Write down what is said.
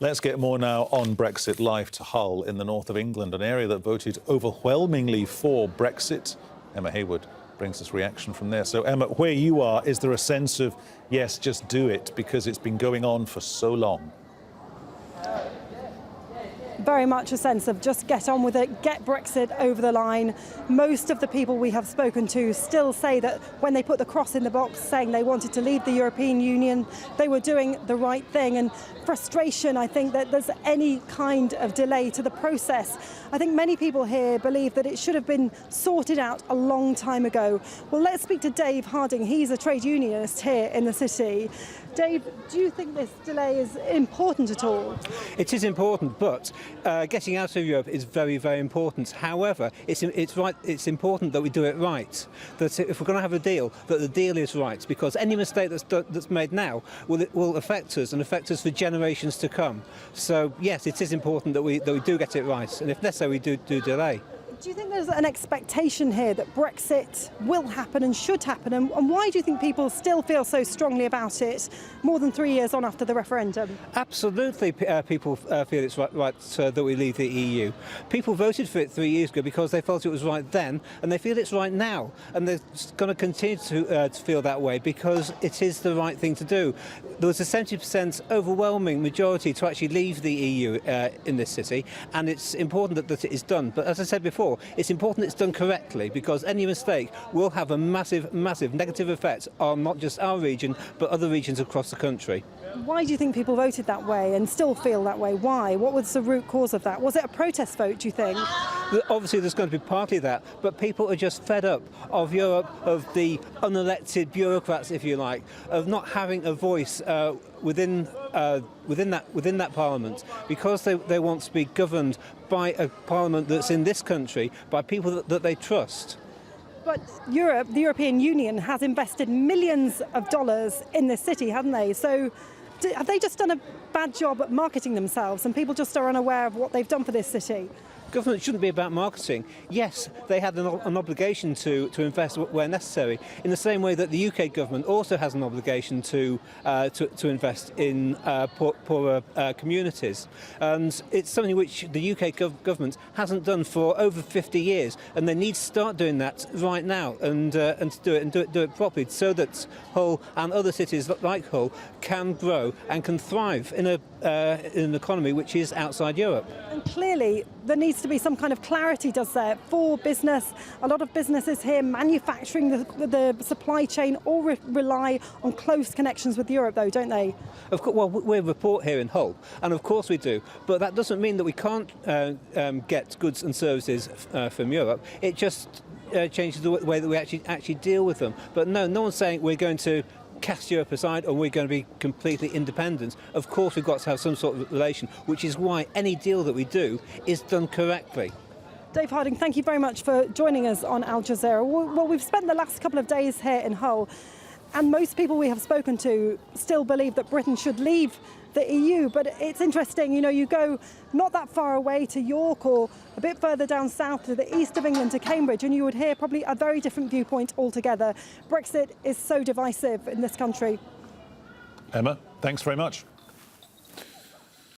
Let's get more now on Brexit. Live to Hull in the north of England, an area that voted overwhelmingly for Brexit. Emma Hayward brings us reaction from there. So, Emma, where you are, is there a sense of, yes, just do it, because it's been going on for so long? Very much a sense of just get on with it, get Brexit over the line. Most of the people we have spoken to still say that when they put the cross in the box saying they wanted to leave the European Union, they were doing the right thing. And frustration, I think, that there's any kind of delay to the process. I think many people here believe that it should have been sorted out a long time ago. Well, let's speak to Dave Harding. He's a trade unionist here in the city. Dave, do you think this delay is important at all? It is important, but getting out of Europe is very, very important. However, it's important that we do it right. That if we're going to have a deal, that the deal is right, because any mistake that's made now will affect us and affect us for generations to come. So yes, it is important that we do get it right, and if necessary, we do delay. Do you think there's an expectation here that Brexit will happen and should happen? And why do you think people still feel so strongly about it more than 3 years on after the referendum? Absolutely, people feel it's right that we leave the EU. People voted for it 3 years ago because they felt it was right then, and they feel it's right now. And they're going to continue to feel that way because it is the right thing to do. There was a 70% overwhelming majority to actually leave the EU in this city, and it's important that it is done. But as I said before, it's important it's done correctly, because any mistake will have a massive, massive negative effect on not just our region, but other regions across the country. Why do you think people voted that way and still feel that way? Why? What was the root cause of that? Was it a protest vote, do you think? Obviously, there's going to be partly that, but people are just fed up of Europe, of the unelected bureaucrats, if you like, of not having a voice within that parliament, because they want to be governed by a parliament that's in this country, by people that they trust. But Europe, the European Union, has invested millions of dollars in this city, haven't they? So have they just done a bad job at marketing themselves, and people just are unaware of what they've done for this city? Government shouldn't be about marketing. Yes, they had an obligation to invest where necessary, in the same way that the UK government also has an obligation to invest in poorer communities. And it's something which the UK government hasn't done for over 50 years, and they need to start doing that right now and to do it properly, so that Hull and other cities like Hull can grow and can thrive in an economy which is outside Europe. And clearly there needs to be some kind of clarity, does there, for business? A lot of businesses here manufacturing the supply chain all rely on close connections with Europe, though, don't they? Of course, well, we report here in Hull, and of course we do, but that doesn't mean that we can't get goods and services from Europe. It just changes the way that we actually deal with them. But no one's saying we're going to cast Europe aside or we're going to be completely independent. Of course, we've got to have some sort of relation, which is why any deal that we do is done correctly. Dave Harding, thank you very much for joining us on Al Jazeera. Well, we've spent the last couple of days here in Hull, and most people we have spoken to still believe that Britain should leave the EU. But it's interesting, you know, you go not that far away to York, or a bit further down south to the east of England to Cambridge, and you would hear probably a very different viewpoint altogether. Brexit is so divisive in this country. Emma, thanks very much.